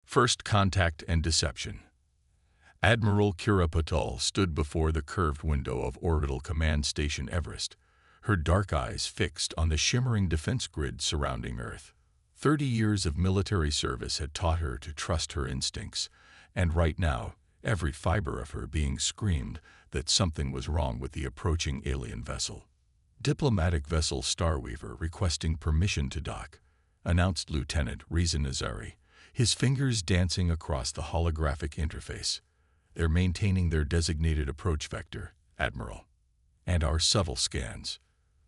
First contact and deception. Admiral Kira Patel stood before the curved window of Orbital Command Station Everest, her dark eyes fixed on the shimmering defense grid surrounding Earth. 30 years of military service had taught her to trust her instincts, and right now, every fiber of her being screamed that something was wrong with the approaching alien vessel. "Diplomatic vessel Starweaver requesting permission to dock," announced Lieutenant Reza Nazari, his fingers dancing across the holographic interface. "They're maintaining their designated approach vector, Admiral." "And our subtle scans?"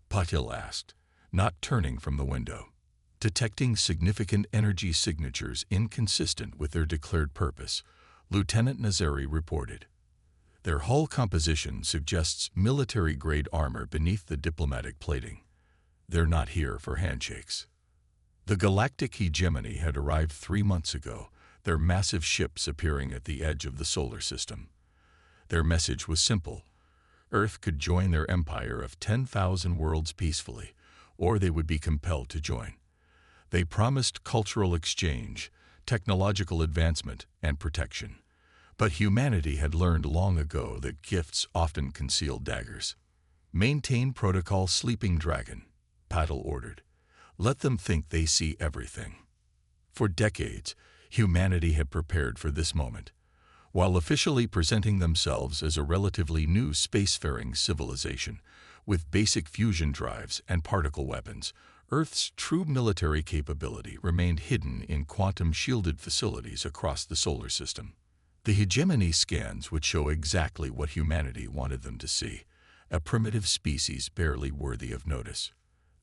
Patil asked, not turning from the window. "Detecting significant energy signatures inconsistent with their declared purpose," Lieutenant Nazari reported. "Their hull composition suggests military-grade armor beneath the diplomatic plating. They're not here for handshakes." The Galactic Hegemony had arrived 3 months ago, their massive ships appearing at the edge of the solar system. Their message was simple. Earth could join their empire of 10,000 worlds peacefully, or they would be compelled to join. They promised cultural exchange, technological advancement, and protection. But humanity had learned long ago that gifts often conceal daggers. "Maintain protocol, Sleeping Dragon," Patil ordered. "Let them think they see everything." For decades, humanity had prepared for this moment. While officially presenting themselves as a relatively new spacefaring civilization, with basic fusion drives and particle weapons, Earth's true military capability remained hidden in quantum-shielded facilities across the solar system. The hegemony scans would show exactly what humanity wanted them to see, a primitive species barely worthy of notice.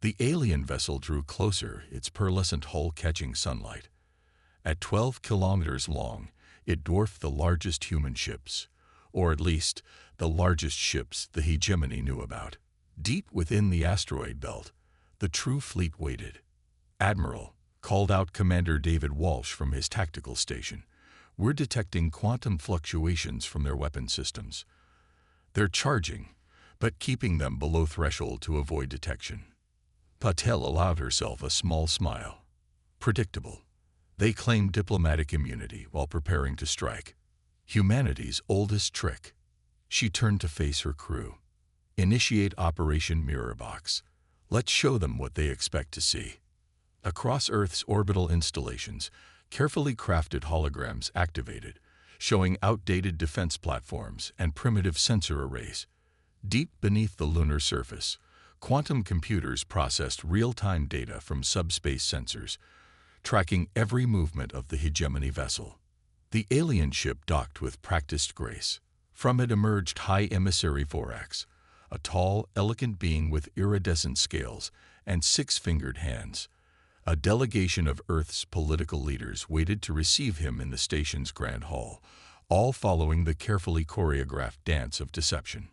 The alien vessel drew closer, its pearlescent hull catching sunlight. At 12 kilometers long, it dwarfed the largest human ships, or at least the largest ships the hegemony knew about. Deep within the asteroid belt, the true fleet waited. "Admiral," called out Commander David Walsh from his tactical station, "we're detecting quantum fluctuations from their weapon systems. They're charging, but keeping them below threshold to avoid detection." Patel allowed herself a small smile. Predictable. They claimed diplomatic immunity while preparing to strike. Humanity's oldest trick. She turned to face her crew. "Initiate Operation Mirror Box. Let's show them what they expect to see." Across Earth's orbital installations, carefully crafted holograms activated, showing outdated defense platforms and primitive sensor arrays. Deep beneath the lunar surface, quantum computers processed real-time data from subspace sensors, tracking every movement of the hegemony vessel. The alien ship docked with practiced grace. From it emerged High Emissary Vorax, a tall, elegant being with iridescent scales and 6-fingered hands. A delegation of Earth's political leaders waited to receive him in the station's grand hall, all following the carefully choreographed dance of deception.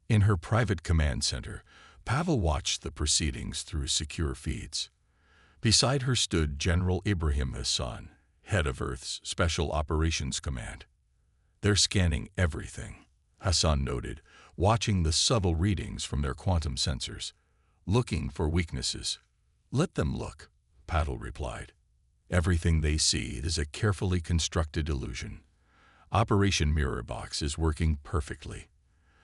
In her private command center, Pavel watched the proceedings through secure feeds. Beside her stood General Ibrahim Hassan, head of Earth's Special Operations Command. "They're scanning everything," Hassan noted, watching the subtle readings from their quantum sensors, "looking for weaknesses." "Let them look," Patil replied. "Everything they see is a carefully constructed illusion. Operation Mirror Box is working perfectly.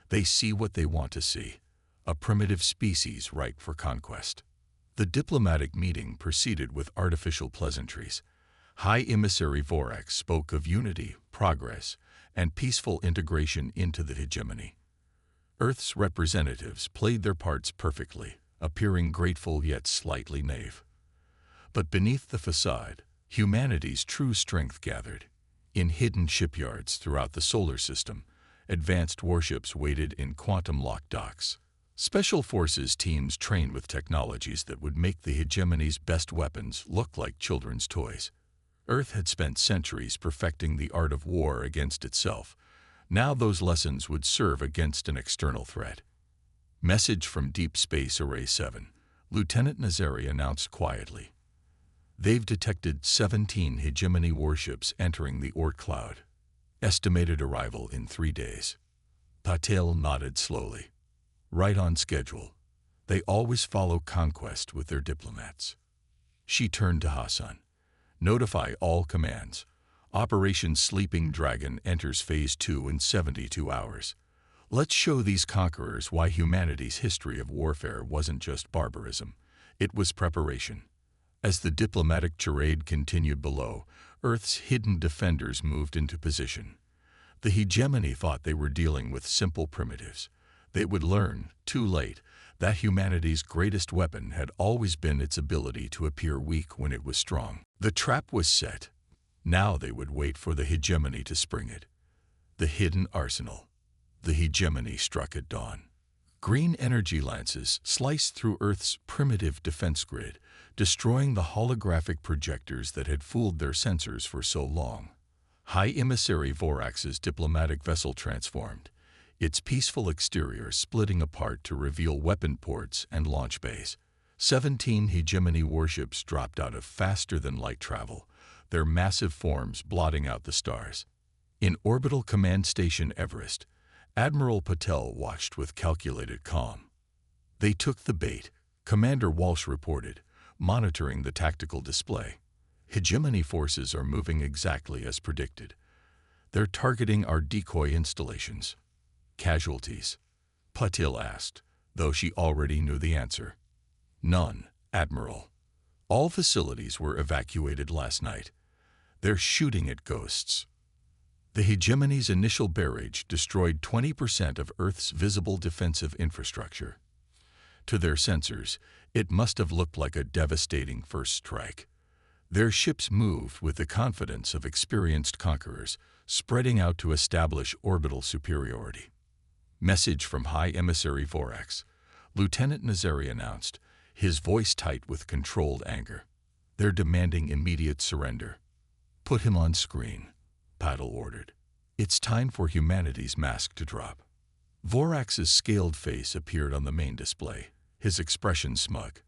They see what they want to see, a primitive species ripe for conquest." The diplomatic meeting proceeded with artificial pleasantries. High Emissary Vorax spoke of unity, progress, and peaceful integration into the hegemony. Earth's representatives played their parts perfectly, appearing grateful yet slightly naive. But beneath the facade, humanity's true strength gathered. In hidden shipyards throughout the solar system, advanced warships waited in quantum-locked docks. Special forces teams trained with technologies that would make the hegemony's best weapons look like children's toys. Earth had spent centuries perfecting the art of war against itself. Now those lessons would serve against an external threat. "Message from Deep Space Array 7, Lieutenant Nazari announced quietly. "They've detected 17 hegemony warships entering the Oort cloud. Estimated arrival in 3 days." Patel nodded slowly. "Right on schedule. They always follow conquest with their diplomats." She turned to Hassan. "Notify all commands. Operation Sleeping Dragon enters Phase 2 in 72 hours. Let's show these conquerors why humanity's history of warfare wasn't just barbarism. It was preparation. As the diplomatic charade continued below, Earth's hidden defenders moved into position. The hegemony thought they were dealing with simple primitives. They would learn, too late, that humanity's greatest weapon had always been its ability to appear weak when it was strong. The trap was set. Now they would wait for the hegemony to spring it. The hidden arsenal. The hegemony struck at dawn. Green energy lances sliced through Earth's primitive defense grid, destroying the holographic projectors that had fooled their sensors for so long. High Emissary Vorax's diplomatic vessel transformed, its peaceful exterior splitting apart to reveal weapon ports and launch bays. 17 hegemony warships dropped out of faster-than-light travel, their massive forms blotting out the stars. In Orbital Command Station Everest, Admiral Patel watched with calculated calm. "They took the bait," Commander Walsh reported, monitoring the tactical display. "Hegemony forces are moving exactly as predicted. They're targeting our decoy installations." "Casualties?" Patil asked, though she already knew the answer. "None, Admiral. All facilities were evacuated last night. They're shooting at ghosts." The hegemony's initial barrage destroyed 20% of Earth's visible defensive infrastructure. To their sensors, it must have looked like a devastating first strike. Their ships moved with the confidence of experienced conquerors, spreading out to establish orbital superiority. "Message from High Emissary Vorax," Lieutenant Nazari announced, his voice tight with controlled anger. "They're demanding immediate surrender." "Put him on screen," Paddle ordered. "It's time for humanity's mask to drop." Vorax's scaled face appeared on the main display, his expression smug.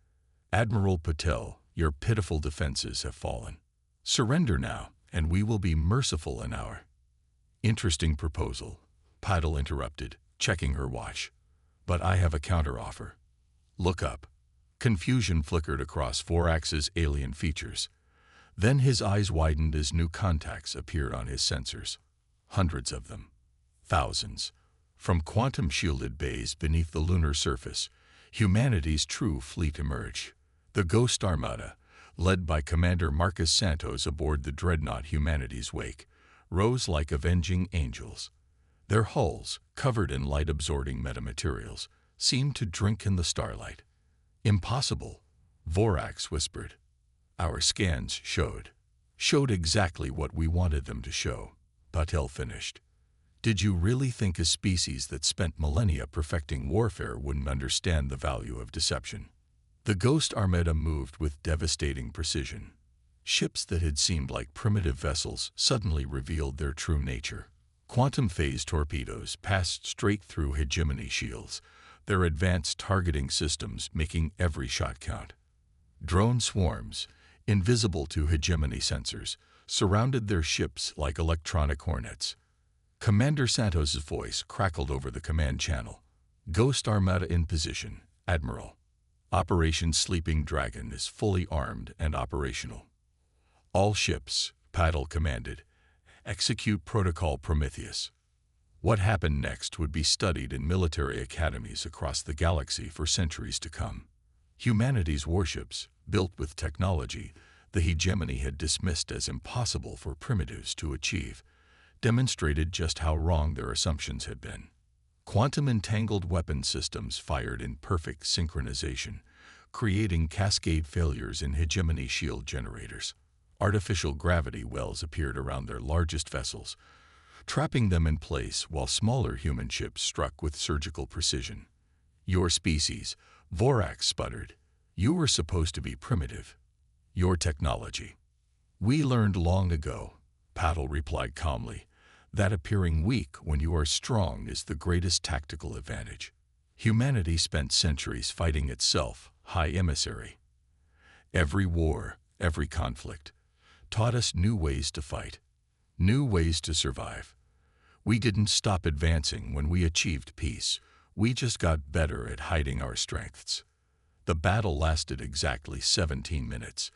"Admiral Patel, your pitiful defenses have fallen. Surrender now, and we will be merciful in our—" "Interesting proposal," Paddle interrupted, checking her watch. "But I have a counteroffer. Look up." Confusion flickered across Vorax's alien features. Then his eyes widened as new contacts appeared on his sensors. Hundreds of them. Thousands. From quantum-shielded bays beneath the lunar surface, humanity's true fleet emerged. The Ghost Armada, led by Commander Marcus Santos aboard the dreadnought Humanity's Wake, rose like avenging angels. Their hulls, covered in light-absorbing metamaterials, seemed to drink in the starlight. "Impossible," Vorax whispered. "Our scans showed exactly what we wanted them to show," Patel finished. "Did you really think a species that spent millennia perfecting warfare wouldn't understand the value of deception?" The Ghost Armada moved with devastating precision. Ships that had seemed like primitive vessels suddenly revealed their true nature. Quantum-phase torpedoes passed straight through hegemony shields, their advanced targeting systems making every shot count. Drone swarms, invisible to hegemony sensors, surrounded their ships like electronic hornets. Commander Santos' voice crackled over the command channel. "Ghost Armada in position, Admiral. Operation Sleeping Dragon is fully armed and operational." "All ships," Paddle commanded, "execute Protocol Prometheus." What happened next would be studied in military academies across the galaxy for centuries to come. Humanity's warships, built with technology the hegemony had dismissed as impossible for primitives to achieve, demonstrated just how wrong their assumptions had been. Quantum-entangled weapon systems fired in perfect synchronization, creating cascade failures in hegemony shield generators. Artificial gravity wells appeared around their largest vessels, trapping them in place while smaller human ships struck with surgical precision. "Your species," Vorax sputtered. "You were supposed to be primitive. Your technology." "We learned long ago," Paddle replied calmly, "that appearing weak when you are strong is the greatest tactical advantage. Humanity spent centuries fighting itself, High Emissary. Every war, every conflict, taught us new ways to fight, new ways to survive. We didn't stop advancing when we achieved peace. We just got better at hiding our strengths." The battle lasted exactly 17 minutes.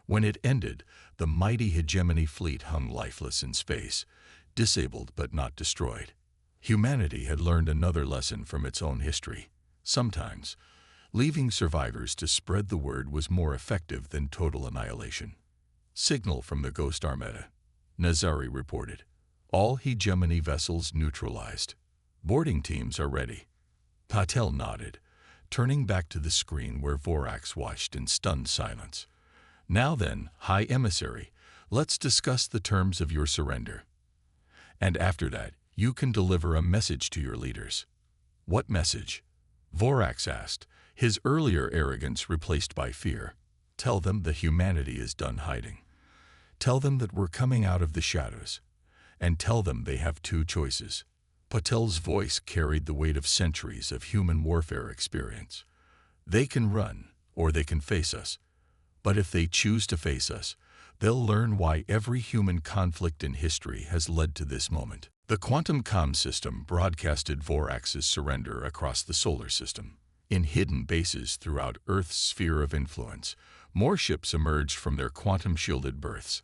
When it ended, the mighty hegemony fleet hung lifeless in space, disabled but not destroyed. Humanity had learned another lesson from its own history. Sometimes, leaving survivors to spread the word was more effective than total annihilation. Signal from the Ghost Armada, Nazari reported. All hegemony vessels neutralized. Boarding teams are ready. Patel nodded, turning back to the screen where Vorax watched in stunned silence. Now then, High Emissary, let's discuss the terms of your surrender. And after that, you can deliver a message to your leaders. What message? Vorax asked, his earlier arrogance replaced by fear. Tell them that humanity is done hiding. Tell them that we're coming out of the shadows. And tell them they have two choices. Patel's voice carried the weight of centuries of human warfare experience. They can run, or they can face us. But if they choose to face us, they'll learn why every human conflict in history has led to this moment. The quantum comm system broadcasted Vorax's surrender across the solar system. In hidden bases throughout Earth's sphere of influence, more ships emerged from their quantum-shielded berths.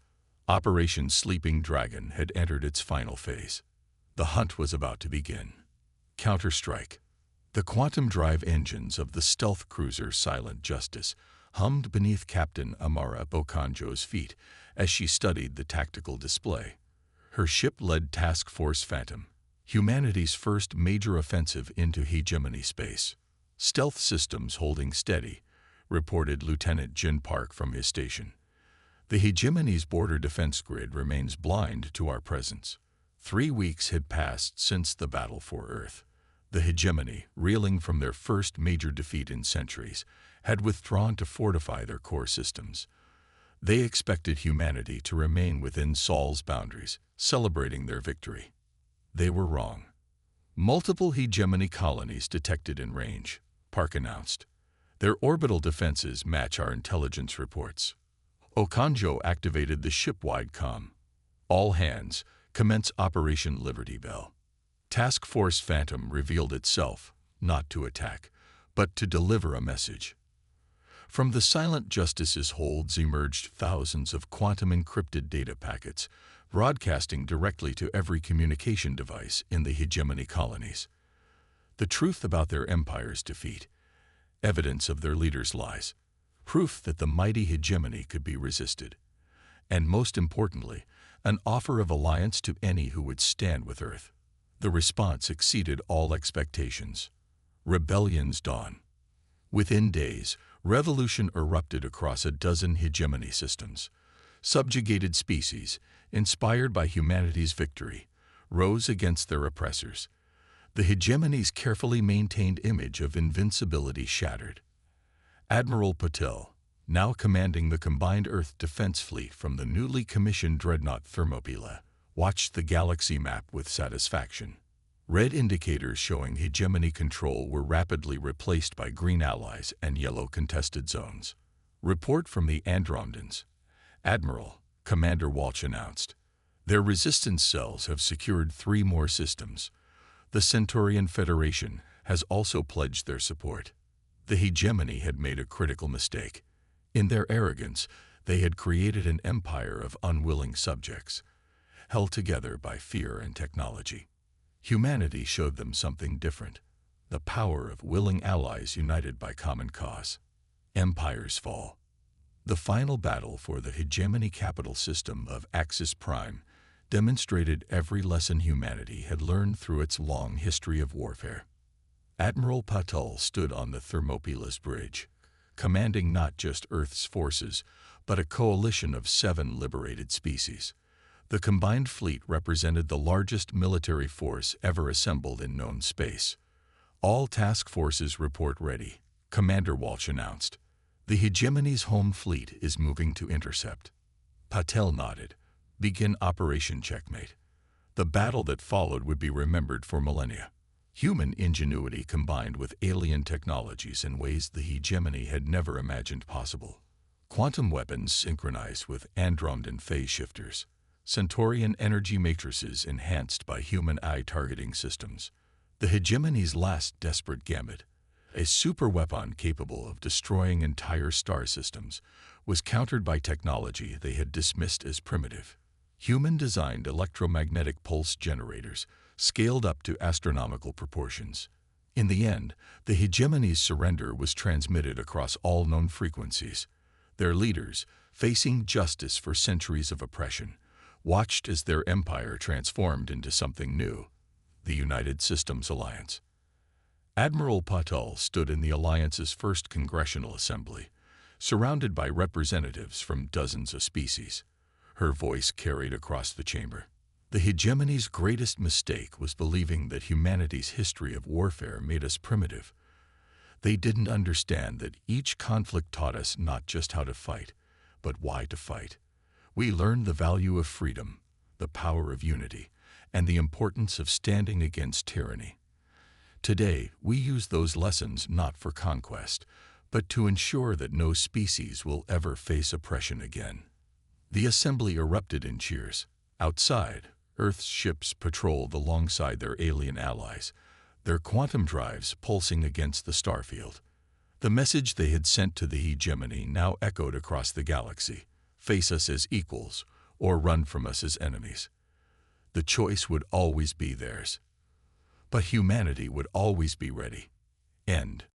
Operation Sleeping Dragon had entered its final phase. The hunt was about to begin. Counter-strike. The quantum drive engines of the stealth cruiser Silent Justice hummed beneath Captain Amara Bokanjo's feet as she studied the tactical display. Her ship led Task Force Phantom, humanity's first major offensive into hegemony space. Stealth systems holding steady, reported Lieutenant Jin Park from his station. The hegemony's border defense grid remains blind to our presence. 3 weeks had passed since the battle for Earth. The hegemony, reeling from their first major defeat in centuries, had withdrawn to fortify their core systems. They expected humanity to remain within Sol's boundaries, celebrating their victory. They were wrong. Multiple hegemony colonies detected in range, Park announced. Their orbital defenses match our intelligence reports. Okanjo activated the ship-wide comm. All hands, commence Operation Liberty Bell. Task Force Phantom revealed itself, not to attack, but to deliver a message. From the Silent Justice's holds emerged thousands of quantum-encrypted data packets, broadcasting directly to every communication device in the hegemony colonies. The truth about their empire's defeat, evidence of their leaders' lies, proof that the mighty hegemony could be resisted, and most importantly, an offer of alliance to any who would stand with Earth. The response exceeded all expectations. Rebellion's dawn. Within days, revolution erupted across a dozen hegemony systems. Subjugated species, inspired by humanity's victory, rose against their oppressors. The hegemony's carefully maintained image of invincibility shattered. Admiral Patel, now commanding the combined Earth defense fleet from the newly commissioned dreadnought Thermopylae, watched the galaxy map with satisfaction. Red indicators showing hegemony control were rapidly replaced by green allies and yellow contested zones. Report from the Andromedans. Admiral, Commander Walsh announced. Their resistance cells have secured 3 more systems. The Centaurian Federation has also pledged their support. The hegemony had made a critical mistake. In their arrogance, they had created an empire of unwilling subjects, held together by fear and technology. Humanity showed them something different, the power of willing allies united by common cause. Empires fall. The final battle for the hegemony capital system of Axis Prime demonstrated every lesson humanity had learned through its long history of warfare. Admiral Patel stood on the Thermopylae's bridge, commanding not just Earth's forces, but a coalition of 7 liberated species. The combined fleet represented the largest military force ever assembled in known space. All task forces report ready, Commander Walsh announced. The hegemony's home fleet is moving to intercept. Patel nodded. Begin Operation Checkmate. The battle that followed would be remembered for millennia. Human ingenuity combined with alien technologies in ways the hegemony had never imagined possible. Quantum weapons synchronized with Andromedan phase shifters. Centaurian energy matrices enhanced by human eye targeting systems. The hegemony's last desperate gambit, a superweapon capable of destroying entire star systems, was countered by technology they had dismissed as primitive. Human-designed electromagnetic pulse generators scaled up to astronomical proportions. In the end, the hegemony's surrender was transmitted across all known frequencies. Their leaders, facing justice for centuries of oppression, watched as their empire transformed into something new, the United Systems Alliance. Admiral Patel stood in the Alliance's first Congressional Assembly, surrounded by representatives from dozens of species. Her voice carried across the chamber. The hegemony's greatest mistake was believing that humanity's history of warfare made us primitive. They didn't understand that each conflict taught us not just how to fight, but why to fight. We learned the value of freedom, the power of unity, and the importance of standing against tyranny. Today, we use those lessons not for conquest, but to ensure that no species will ever face oppression again. The assembly erupted in cheers. Outside, Earth's ships patrolled alongside their alien allies, their quantum drives pulsing against the starfield. The message they had sent to the hegemony now echoed across the galaxy: face us as equals, or run from us as enemies. The choice would always be theirs. But humanity would always be ready. End.